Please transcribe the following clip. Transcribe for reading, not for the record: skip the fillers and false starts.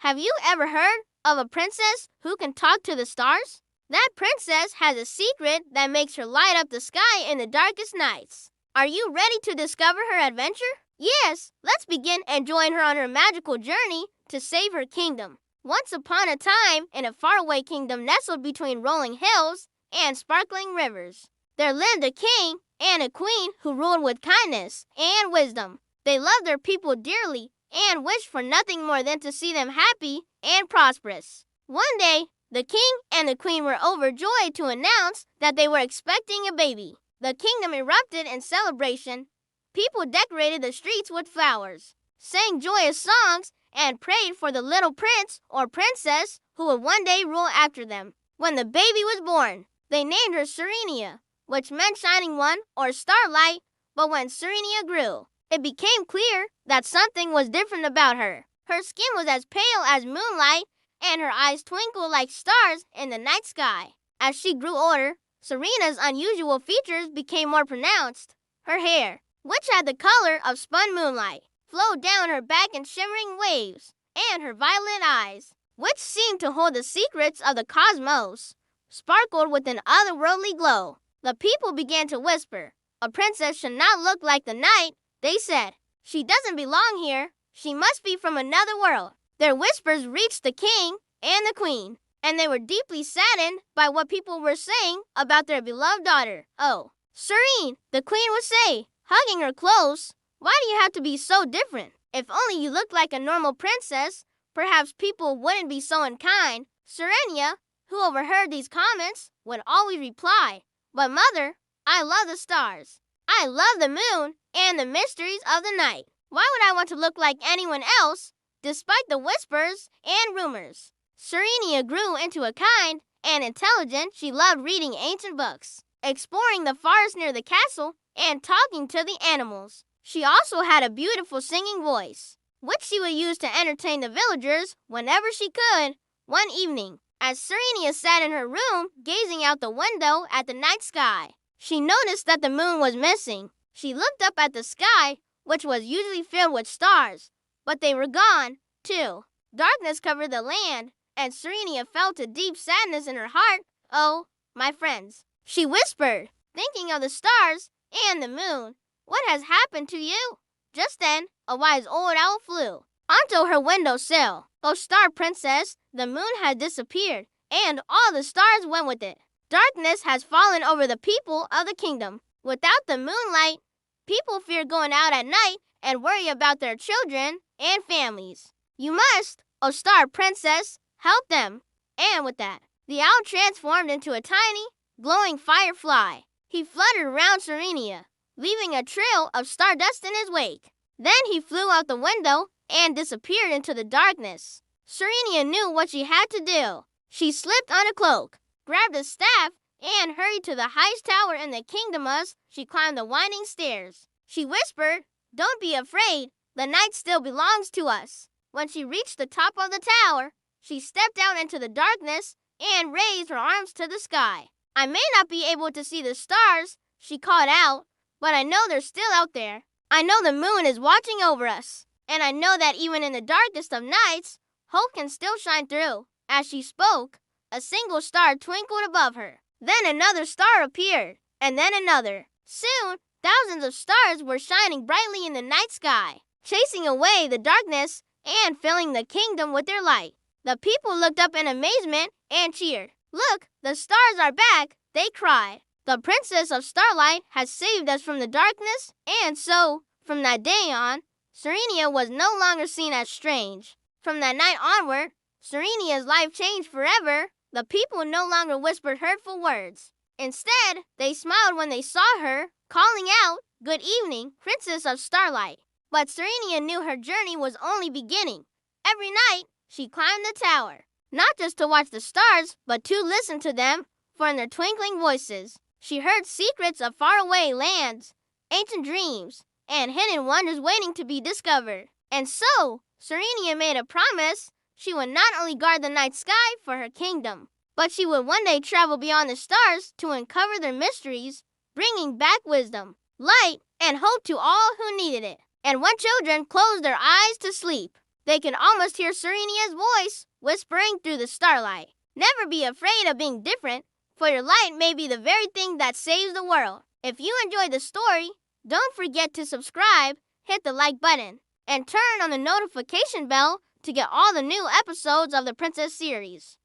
Have you ever heard of a princess who can talk to the stars? That princess has a secret that makes her light up the sky in the darkest nights. Are you ready to discover her adventure? Yes, let's begin and join her on her magical journey to save her kingdom. Once upon a time, in a faraway kingdom nestled between rolling hills and sparkling rivers, there lived a king and a queen who ruled with kindness and wisdom. They loved their people dearly and wished for nothing more than to see them happy and prosperous. One day, the king and the queen were overjoyed to announce that they were expecting a baby. The kingdom erupted in celebration. People decorated the streets with flowers, sang joyous songs, and prayed for the little prince or princess who would one day rule after them. When the baby was born, they named her Serenia, which meant shining one or starlight. But when Serenia grew, it became clear that something was different about her. Her skin was as pale as moonlight, and her eyes twinkled like stars in the night sky. As she grew older, Serena's unusual features became more pronounced. Her hair, which had the color of spun moonlight, flowed down her back in shimmering waves, and her violet eyes, which seemed to hold the secrets of the cosmos, sparkled with an otherworldly glow. The people began to whisper, "A princess should not look like the night," they said. "She doesn't belong here. She must be from another world." Their whispers reached the king and the queen, and they were deeply saddened by what people were saying about their beloved daughter. "Oh, Serene," the queen would say, hugging her close, "why do you have to be so different? If only you looked like a normal princess, perhaps people wouldn't be so unkind." Serenia, who overheard these comments, would always reply, "But mother, I love the stars. I love the moon and the mysteries of the night. Why would I want to look like anyone else, despite the whispers and rumors?" Serenia grew into a kind and intelligent. She loved reading ancient books, exploring the forest near the castle, and talking to the animals. She also had a beautiful singing voice, which she would use to entertain the villagers whenever she could. One evening, as Serenia sat in her room gazing out the window at the night sky, she noticed that the moon was missing. She looked up at the sky, which was usually filled with stars, but they were gone, too. Darkness covered the land, and Serenia felt a deep sadness in her heart. "Oh, my friends," she whispered, thinking of the stars and the moon, "what has happened to you?" Just then, a wise old owl flew onto her windowsill. "Oh, star princess, the moon has disappeared, and all the stars went with it. Darkness has fallen over the people of the kingdom. Without the moonlight, people fear going out at night and worry about their children and families. You must, oh star princess, help them." And with that, the owl transformed into a tiny, glowing firefly. He fluttered around Serenia, leaving a trail of stardust in his wake. Then he flew out the window and disappeared into the darkness. Serenia knew what she had to do. She slipped on a cloak, grabbed a staff, and hurried to the highest tower in the kingdom as she climbed the winding stairs. She whispered, "Don't be afraid, the night still belongs to us." When she reached the top of the tower, she stepped out into the darkness and raised her arms to the sky. "I may not be able to see the stars," she called out, "but I know they're still out there. I know the moon is watching over us, and I know that even in the darkest of nights, hope can still shine through." As she spoke, a single star twinkled above her. Then another star appeared, and then another. Soon, thousands of stars were shining brightly in the night sky, chasing away the darkness and filling the kingdom with their light. The people looked up in amazement and cheered. "Look, the stars are back," they cried. "The Princess of Starlight has saved us from the darkness." And so, from that day on, Serenia was no longer seen as strange. From that night onward, Serenia's life changed forever. The people no longer whispered hurtful words. Instead, they smiled when they saw her, calling out, "Good evening, Princess of Starlight." But Serenia knew her journey was only beginning. Every night, she climbed the tower, not just to watch the stars, but to listen to them, for in their twinkling voices, she heard secrets of faraway lands, ancient dreams, and hidden wonders waiting to be discovered. And so, Serenia made a promise. She would not only guard the night sky for her kingdom, but she would one day travel beyond the stars to uncover their mysteries, bringing back wisdom, light, and hope to all who needed it. And when children closed their eyes to sleep, They can almost hear Serenia's voice whispering through the starlight. Never be afraid of being different, for your light may be the very thing that saves the world. If you enjoyed the story, don't forget to subscribe, hit the like button, and turn on the notification bell to get all the new episodes of the Princess series.